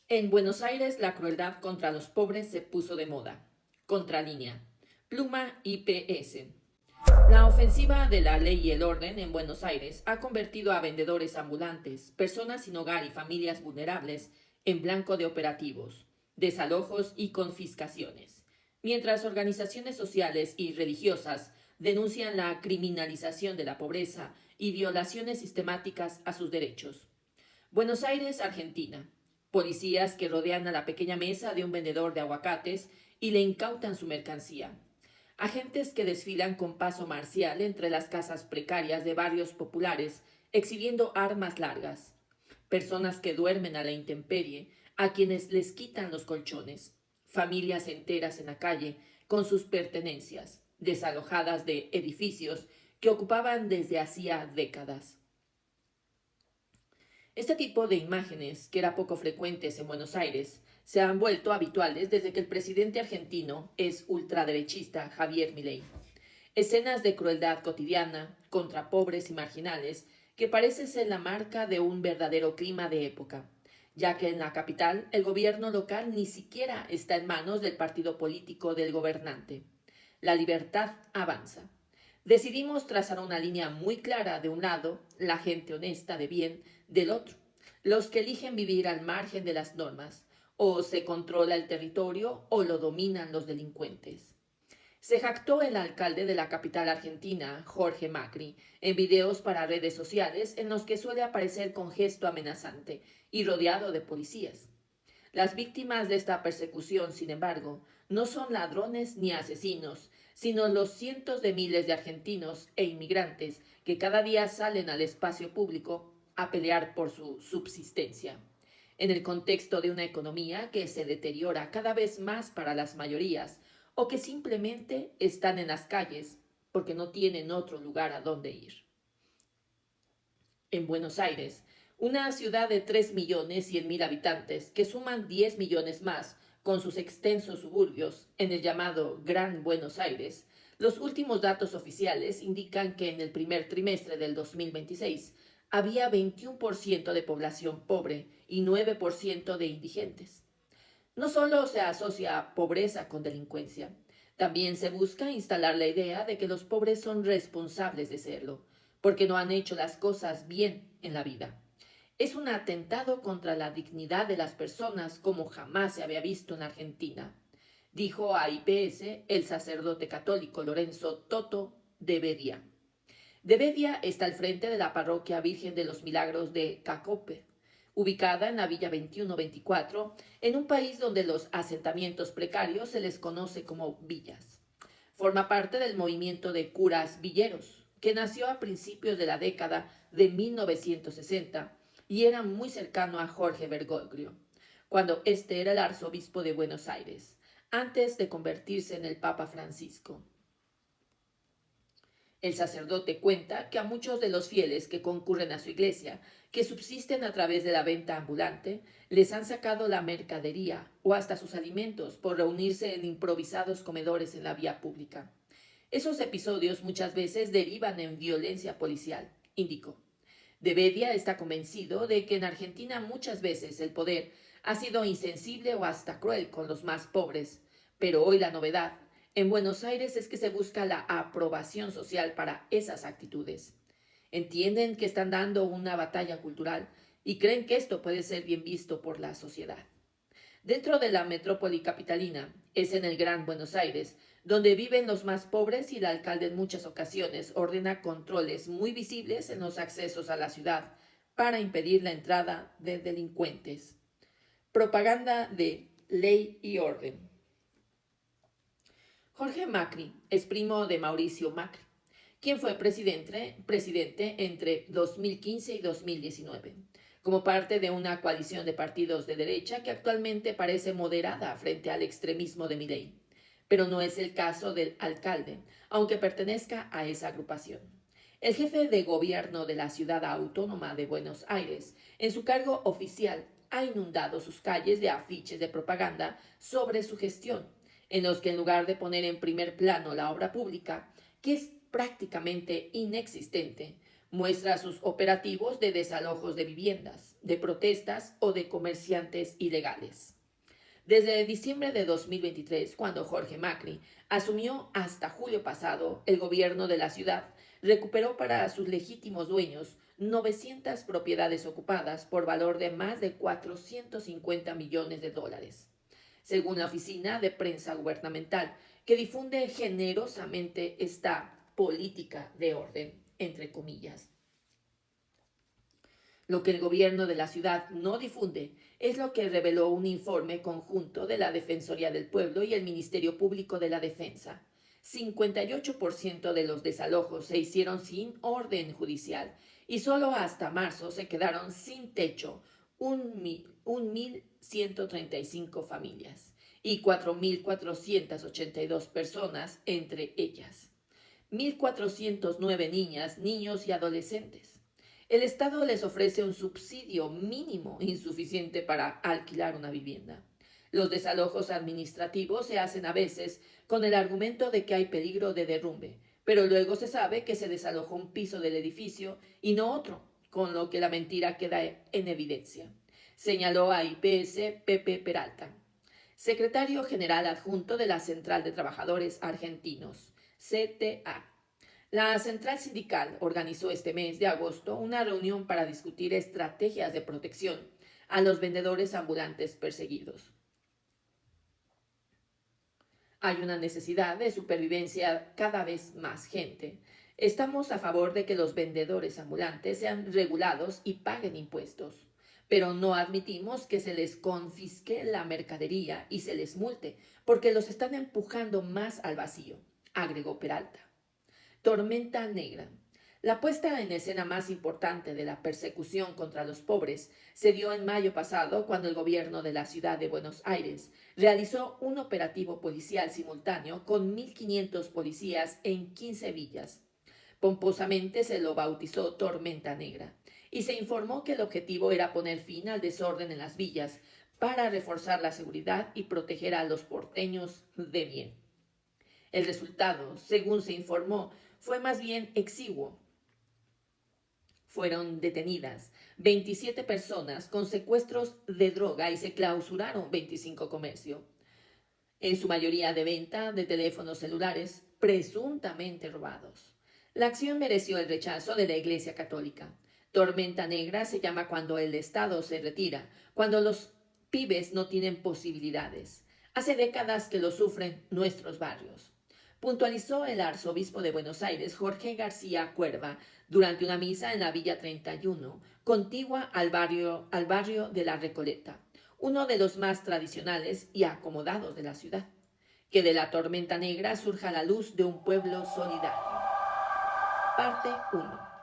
En Buenos Aires, la crueldad contra los pobres se puso de moda. Contralínea. Pluma IPS. La ofensiva de la ley y el orden en Buenos Aires ha convertido a vendedores ambulantes, personas sin hogar y familias vulnerables en blanco de operativos, desalojos y confiscaciones, mientras organizaciones sociales y religiosas denuncian la criminalización de la pobreza y violaciones sistemáticas a sus derechos. Buenos Aires, Argentina. Policías que rodean a la pequeña mesa de un vendedor de aguacates y le incautan su mercancía. Agentes que desfilan con paso marcial entre las casas precarias de barrios populares, exhibiendo armas largas. Personas que duermen a la intemperie, a quienes les quitan los colchones. Familias enteras en la calle, con sus pertenencias, desalojadas de edificios que ocupaban desde hacía décadas. Este tipo de imágenes, que era poco frecuentes en Buenos Aires, se han vuelto habituales desde que el presidente argentino es ultraderechista Javier Milei. Escenas de crueldad cotidiana contra pobres y marginales que parece ser la marca de un verdadero clima de época, ya que en la capital el gobierno local ni siquiera está en manos del partido político del gobernante. La libertad avanza. Decidimos trazar una línea muy clara de un lado, la gente honesta de bien, del otro, los que eligen vivir al margen de las normas, o se controla el territorio o lo dominan los delincuentes. Se jactó el alcalde de la capital argentina, Jorge Macri, en videos para redes sociales en los que suele aparecer con gesto amenazante y rodeado de policías. Las víctimas de esta persecución, sin embargo, no son ladrones ni asesinos, sino los cientos de miles de argentinos e inmigrantes que cada día salen al espacio público a pelear por su subsistencia. En el contexto de una economía que se deteriora cada vez más para las mayorías o que simplemente están en las calles porque no tienen otro lugar a donde ir. En Buenos Aires, una ciudad de 3.100.000 habitantes que suman 10 millones más con sus extensos suburbios en el llamado Gran Buenos Aires, los últimos datos oficiales indican que en el primer trimestre del 2026 había 21% de población pobre y 9% de indigentes. No solo se asocia pobreza con delincuencia, también se busca instalar la idea de que los pobres son responsables de serlo, porque no han hecho las cosas bien en la vida. Es un atentado contra la dignidad de las personas como jamás se había visto en Argentina, dijo a IPS el sacerdote católico Lorenzo Toto de Bedia. De Bedia está al frente de la parroquia Virgen de los Milagros de Cacope, ubicada en la Villa 21-24, en un país donde los asentamientos precarios se les conoce como villas. Forma parte del movimiento de curas villeros, que nació a principios de la década de 1960 y era muy cercano a Jorge Bergoglio, cuando este era el arzobispo de Buenos Aires, antes de convertirse en el Papa Francisco. El sacerdote cuenta que a muchos de los fieles que concurren a su iglesia, que subsisten a través de la venta ambulante, les han sacado la mercadería o hasta sus alimentos por reunirse en improvisados comedores en la vía pública. Esos episodios muchas veces derivan en violencia policial, indicó. De Bedia está convencido de que en Argentina muchas veces el poder ha sido insensible o hasta cruel con los más pobres, pero hoy la novedad en Buenos Aires es que se busca la aprobación social para esas actitudes. Entienden que están dando una batalla cultural y creen que esto puede ser bien visto por la sociedad. Dentro de la metrópoli capitalina, es en el Gran Buenos Aires, donde viven los más pobres y el alcalde en muchas ocasiones ordena controles muy visibles en los accesos a la ciudad para impedir la entrada de delincuentes. Propaganda de ley y orden. Jorge Macri es primo de Mauricio Macri, quien fue presidente entre 2015 y 2019, como parte de una coalición de partidos de derecha que actualmente parece moderada frente al extremismo de Milei. Pero no es el caso del alcalde, aunque pertenezca a esa agrupación. El jefe de gobierno de la ciudad autónoma de Buenos Aires, en su cargo oficial, ha inundado sus calles de afiches de propaganda sobre su gestión, en los que en lugar de poner en primer plano la obra pública, que es prácticamente inexistente, Muestra sus operativos de desalojos de viviendas, de protestas o de comerciantes ilegales. Desde diciembre de 2023, cuando Jorge Macri asumió hasta julio pasado el gobierno de la ciudad, recuperó para sus legítimos dueños 900 propiedades ocupadas por valor de más de 450 millones de dólares, según la Oficina de Prensa Gubernamental, que difunde generosamente esta política de orden, entre comillas. Lo que el gobierno de la ciudad no difunde es lo que reveló un informe conjunto de la Defensoría del Pueblo y el Ministerio Público de la Defensa. 58% de los desalojos se hicieron sin orden judicial y solo hasta marzo se quedaron sin techo 1.135 familias y 4.482 personas, entre ellas 1.409 niñas, niños y adolescentes. El Estado les ofrece un subsidio mínimo insuficiente para alquilar una vivienda. Los desalojos administrativos se hacen a veces con el argumento de que hay peligro de derrumbe, pero luego se sabe que se desalojó un piso del edificio y no otro, con lo que la mentira queda en evidencia, señaló a IPS Pepe Peralta, secretario general adjunto de la Central de Trabajadores Argentinos, CTA. La central sindical organizó este mes de agosto una reunión para discutir estrategias de protección a los vendedores ambulantes perseguidos. Hay una necesidad de supervivencia cada vez más gente. Estamos a favor de que los vendedores ambulantes sean regulados y paguen impuestos, pero no admitimos que se les confisque la mercadería y se les multe, porque los están empujando más al vacío, agregó Peralta. Tormenta negra. La puesta en escena más importante de la persecución contra los pobres se dio en mayo pasado cuando el gobierno de la ciudad de Buenos Aires realizó un operativo policial simultáneo con 1.500 policías en 15 villas. Pomposamente se lo bautizó Tormenta Negra y se informó que el objetivo era poner fin al desorden en las villas para reforzar la seguridad y proteger a los porteños de bien. El resultado, según se informó, fue más bien exiguo. Fueron detenidas 27 personas con secuestros de droga y se clausuraron 25 comercios, en su mayoría de venta de teléfonos celulares presuntamente robados. La acción mereció el rechazo de la Iglesia Católica. Tormenta negra se llama cuando el Estado se retira, cuando los pibes no tienen posibilidades. Hace décadas que lo sufren nuestros barrios, puntualizó el arzobispo de Buenos Aires, Jorge García Cuerva, durante una misa en la Villa 31, contigua al barrio de La Recoleta, uno de los más tradicionales y acomodados de la ciudad. Que de la tormenta negra surja la luz de un pueblo solidario. Parte 1.